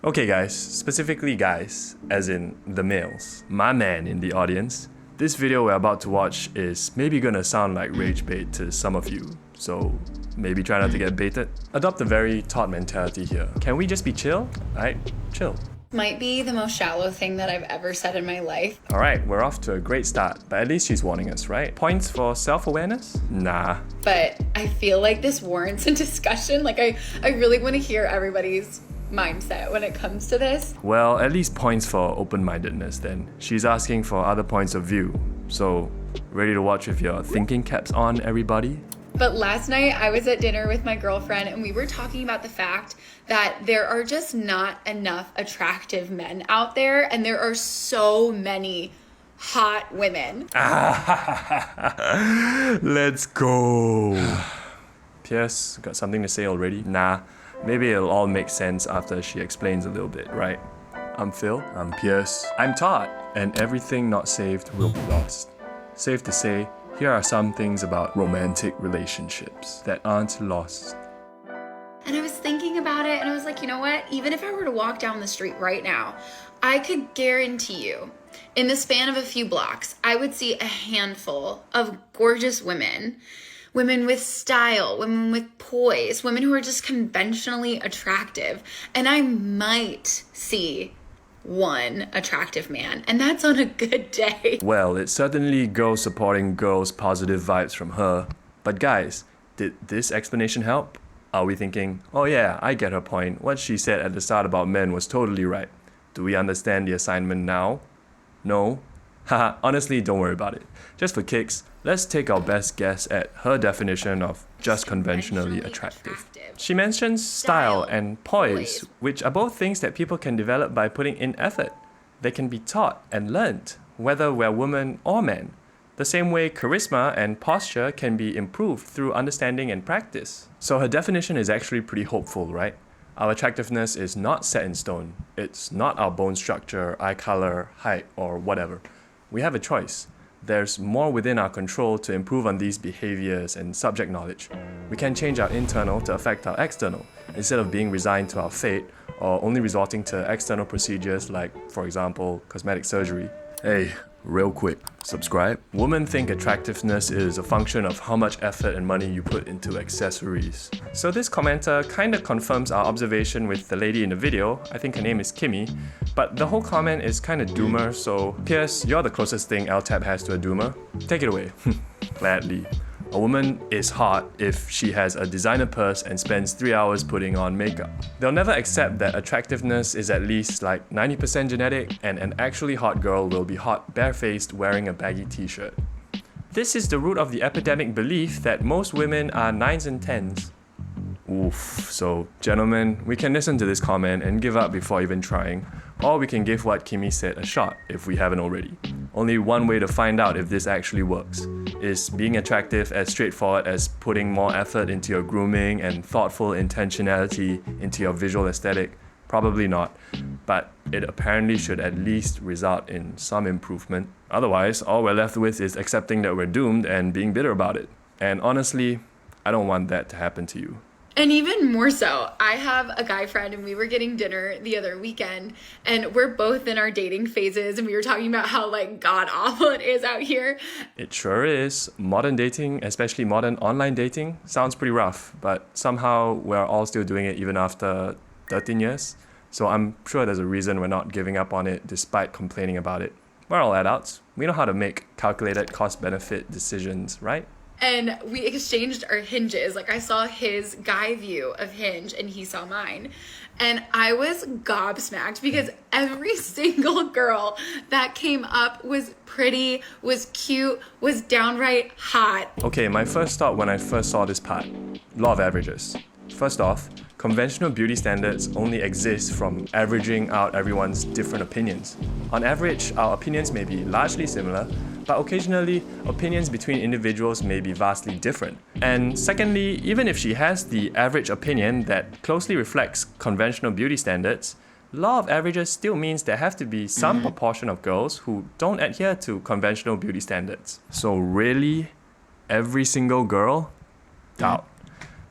Okay guys, specifically guys, as in the males, my man in the audience, this video we're about to watch is maybe gonna sound like rage bait to some of you, so maybe try not to get baited. Adopt a very Todd mentality here. Can we just be chill? Right? Chill. Might be the most shallow thing that I've ever said in my life. Alright, we're off to a great start, but at least she's warning us, right? Points for self-awareness? Nah. But I feel like this warrants a discussion. I really want to hear everybody's mindset when it comes to this. Well, at least points for open-mindedness then. She's asking for other points of view. So, ready to watch with your thinking caps on, everybody? But last night I was at dinner with my girlfriend and we were talking about the fact that there are just not enough attractive men out there, and there are so many hot women. Let's go. Pierce, got something to say already? Nah. Maybe it'll all make sense after she explains a little bit, right? I'm Phil. I'm Pierce. I'm Todd. And everything not saved will be lost. Safe to say, here are some things about romantic relationships that aren't lost. And I was thinking about it and I was like, you know what? Even if I were to walk down the street right now, I could guarantee you, in the span of a few blocks, I would see a handful of gorgeous women. Women with style, women with poise, women who are just conventionally attractive. And I might see one attractive man, and that's on a good day. Well, it's certainly girls supporting girls' positive vibes from her. But guys, did this explanation help? Are we thinking, oh yeah, I get her point. What she said at the start about men was totally right. Do we understand the assignment now? No? Haha, honestly, don't worry about it. Just for kicks, let's take our best guess at her definition of just conventionally attractive. She mentions style and poise, which are both things that people can develop by putting in effort. They can be taught and learnt, whether we're women or men. The same way charisma and posture can be improved through understanding and practice. So her definition is actually pretty hopeful, right? Our attractiveness is not set in stone. It's not our bone structure, eye color, height, or whatever. We have a choice. There's more within our control to improve on these behaviors and subject knowledge. We can change our internal to affect our external, instead of being resigned to our fate or only resorting to external procedures like, for example, cosmetic surgery. Hey, real quick, subscribe. Women think attractiveness is a function of how much effort and money you put into accessories. So this commenter kind of confirms our observation with the lady in the video. I think her name is Kimmy. But the whole comment is kind of doomer, so Pierce, you're the closest thing LTAp has to a doomer. Take it away. Gladly. A woman is hot if she has a designer purse and spends 3 hours putting on makeup. They'll never accept that attractiveness is at least like 90% genetic, and an actually hot girl will be hot barefaced wearing a baggy t-shirt. This is the root of the epidemic belief that most women are 9s and 10s. Oof. So, gentlemen, we can listen to this comment and give up before even trying, or we can give what Kimmy said a shot if we haven't already. Only one way to find out if this actually works. Is being attractive as straightforward as putting more effort into your grooming and thoughtful intentionality into your visual aesthetic? Probably not, but it apparently should at least result in some improvement. Otherwise, all we're left with is accepting that we're doomed and being bitter about it. And honestly, I don't want that to happen to you. And even more so, I have a guy friend and we were getting dinner the other weekend and we're both in our dating phases and we were talking about how god awful it is out here. It sure is. Modern dating, especially modern online dating, sounds pretty rough, but somehow we're all still doing it even after 13 years. So I'm sure there's a reason we're not giving up on it despite complaining about it. We're all adults. We know how to make calculated cost-benefit decisions, right? And we exchanged our hinges. I saw his guy view of Hinge and he saw mine. And I was gobsmacked because every single girl that came up was pretty, was cute, was downright hot. Okay, my first thought when I first saw this part, law of averages. First off, conventional beauty standards only exist from averaging out everyone's different opinions. On average, our opinions may be largely similar, but occasionally, opinions between individuals may be vastly different. And secondly, even if she has the average opinion that closely reflects conventional beauty standards, law of averages still means there have to be some proportion of girls who don't adhere to conventional beauty standards. So really, every single girl? Doubt.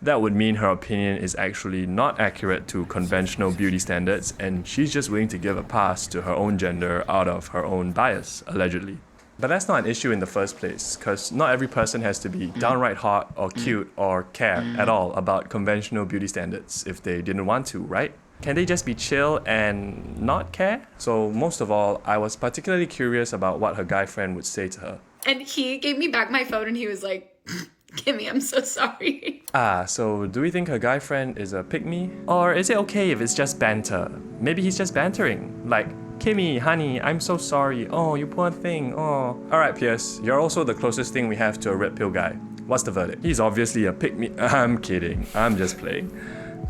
that would mean her opinion is actually not accurate to conventional beauty standards, and she's just willing to give a pass to her own gender out of her own bias, allegedly. But that's not an issue in the first place, because not every person has to be downright hot or cute or care at all about conventional beauty standards if they didn't want to, right? Can they just be chill and not care? So most of all, I was particularly curious about what her guy friend would say to her. And he gave me back my phone and he was like, Kimmy, I'm so sorry. So do we think her guy friend is a pick-me? Or is it okay if it's just banter? Maybe he's just bantering. Like, Kimmy, honey, I'm so sorry. Oh, you poor thing. Oh. Alright, Pierce, you're also the closest thing we have to a red pill guy. What's the verdict? He's obviously a pick-me. I'm kidding. I'm just playing.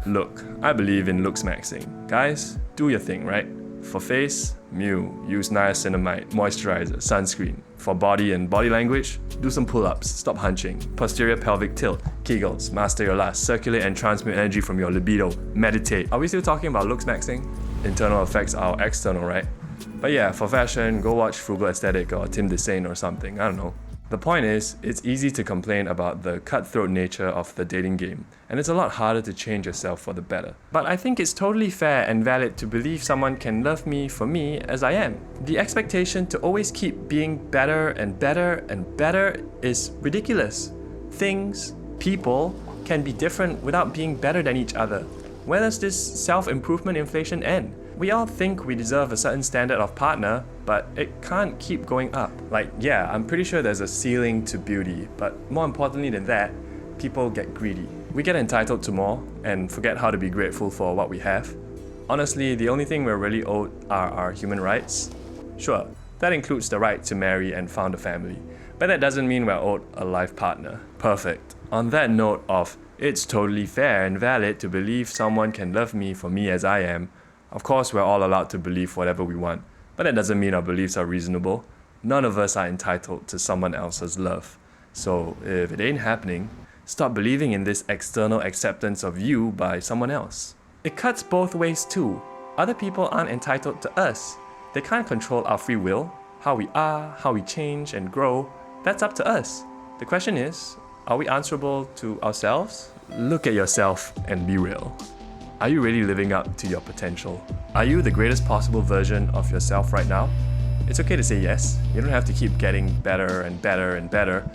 Look, I believe in looks maxing. Guys, do your thing, right? For face, use niacinamide, moisturizer, sunscreen. For body and body language, do some pull-ups, stop hunching, posterior pelvic tilt, kegels, master your lust, circulate and transmute energy from your libido, meditate. Are we still talking about looks maxing? Internal affects our external, right? But yeah, for fashion, go watch Frugal Aesthetic or Tim Desane or something, I don't know. The point is, it's easy to complain about the cutthroat nature of the dating game, and it's a lot harder to change yourself for the better. But I think it's totally fair and valid to believe someone can love me for me as I am. The expectation to always keep being better and better and better is ridiculous. Things, people, can be different without being better than each other. Where does this self-improvement inflation end? We all think we deserve a certain standard of partner, but it can't keep going up. Like, yeah, I'm pretty sure there's a ceiling to beauty, but more importantly than that, people get greedy. We get entitled to more and forget how to be grateful for what we have. Honestly, the only thing we're really owed are our human rights. Sure, that includes the right to marry and found a family, but that doesn't mean we're owed a life partner. Perfect. On that note of, it's totally fair and valid to believe someone can love me for me as I am, of course, we're all allowed to believe whatever we want, but that doesn't mean our beliefs are reasonable. None of us are entitled to someone else's love. So if it ain't happening, stop believing in this external acceptance of you by someone else. It cuts both ways too. Other people aren't entitled to us. They can't control our free will, how we are, how we change and grow. That's up to us. The question is, are we answerable to ourselves? Look at yourself and be real. Are you really living up to your potential? Are you the greatest possible version of yourself right now? It's okay to say yes. You don't have to keep getting better and better and better.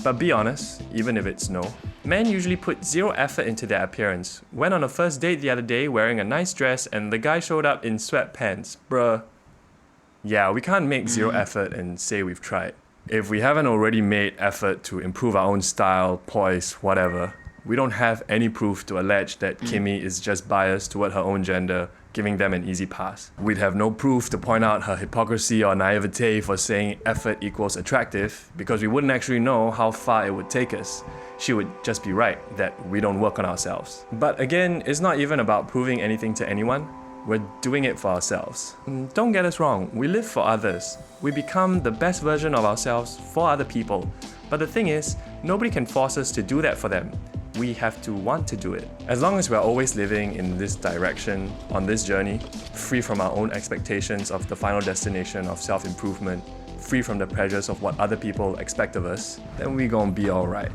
But be honest, even if it's no. Men usually put zero effort into their appearance. Went on a first date the other day wearing a nice dress and the guy showed up in sweatpants. Bruh. Yeah, we can't make zero effort and say we've tried. If we haven't already made effort to improve our own style, poise, whatever, we don't have any proof to allege that Kimmy is just biased toward her own gender, giving them an easy pass. We'd have no proof to point out her hypocrisy or naivete for saying effort equals attractive, because we wouldn't actually know how far it would take us. She would just be right that we don't work on ourselves. But again, it's not even about proving anything to anyone. We're doing it for ourselves. Don't get us wrong, we live for others. We become the best version of ourselves for other people. But the thing is, nobody can force us to do that for them. We have to want to do it. As long as we're always living in this direction, on this journey, free from our own expectations of the final destination of self-improvement, free from the pressures of what other people expect of us, then we gonna be alright.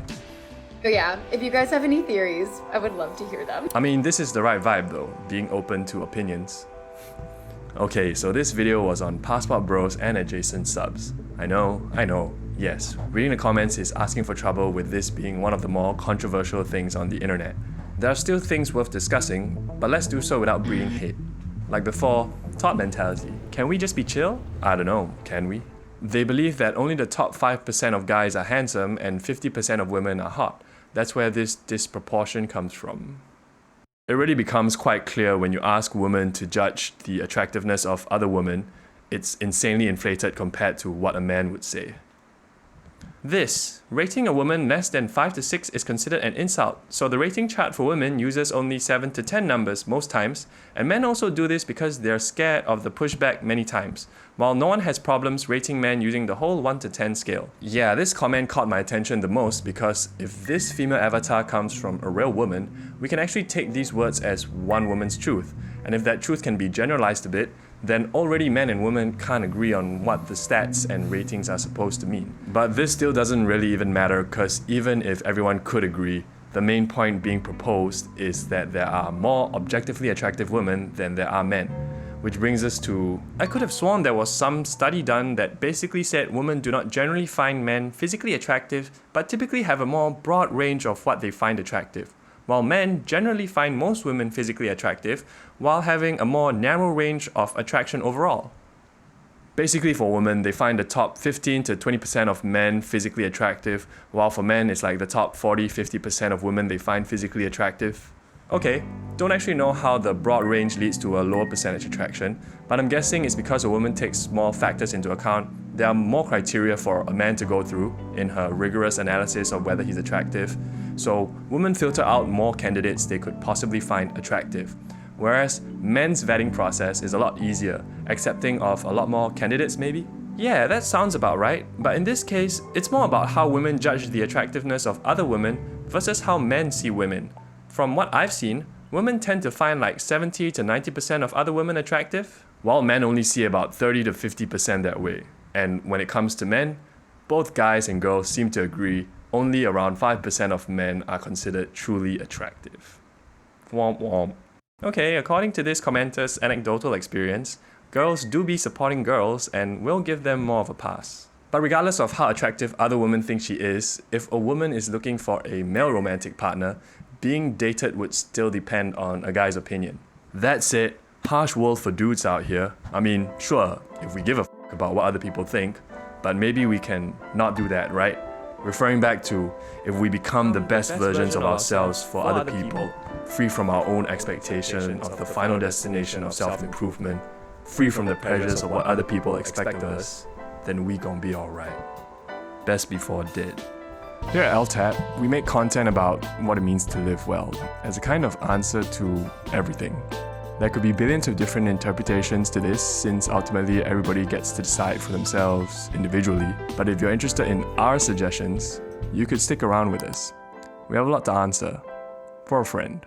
But yeah, if you guys have any theories, I would love to hear them. I mean, this is the right vibe though, being open to opinions. Okay, so this video was on Passport Bros and adjacent subs. I know. Yes, reading the comments is asking for trouble with this being one of the more controversial things on the internet. There are still things worth discussing, but let's do so without breeding hate. Like before, top mentality. Can we just be chill? I don't know, can we? They believe that only the top 5% of guys are handsome and 50% of women are hot. That's where this disproportion comes from. It really becomes quite clear when you ask women to judge the attractiveness of other women. It's insanely inflated compared to what a man would say. Rating a woman less than 5 to 6 is considered an insult, so the rating chart for women uses only 7 to 10 numbers most times, and men also do this because they're scared of the pushback many times, while no one has problems rating men using the whole 1 to 10 scale. Yeah, this comment caught my attention the most because if this female avatar comes from a real woman, we can actually take these words as one woman's truth, and if that truth can be generalized a bit, then already men and women can't agree on what the stats and ratings are supposed to mean. But this still doesn't really even matter, because even if everyone could agree, The main point being proposed is that there are more objectively attractive women than there are men. Which brings us to, I could have sworn there was some study done that basically said women do not generally find men physically attractive, but typically have a more broad range of what they find attractive, while men generally find most women physically attractive while having a more narrow range of attraction overall. Basically for women, they find the top 15 to 20% of men physically attractive, while for men it's like the top 40-50% of women they find physically attractive. Okay, don't actually know how the broad range leads to a lower percentage attraction, but I'm guessing it's because a woman takes more factors into account. There are more criteria for a man to go through in her rigorous analysis of whether he's attractive, so women filter out more candidates they could possibly find attractive. Whereas men's vetting process is a lot easier, accepting of a lot more candidates maybe? Yeah, that sounds about right, but in this case, it's more about how women judge the attractiveness of other women versus how men see women. From what I've seen, women tend to find like 70 to 90% of other women attractive, while men only see about 30 to 50% that way. And when it comes to men, both guys and girls seem to agree only around 5% of men are considered truly attractive. Womp womp. Okay, according to this commenter's anecdotal experience, girls do be supporting girls and will give them more of a pass. But regardless of how attractive other women think she is, if a woman is looking for a male romantic partner, being dated would still depend on a guy's opinion. That said, harsh world for dudes out here. I mean, sure, if we give a f*** about what other people think, but maybe we can not do that, right? Referring back to, if we become the best versions of ourselves for other people, free from our own expectation of the final destination of self-improvement, free from the pressures of what other people expect of us, then we gon' be alright. Best before dead. Here at LTAp, we make content about what it means to live well, as a kind of answer to everything. There could be billions of different interpretations to this, since ultimately everybody gets to decide for themselves individually. But if you're interested in our suggestions, you could stick around with us. We have a lot to answer. For a friend.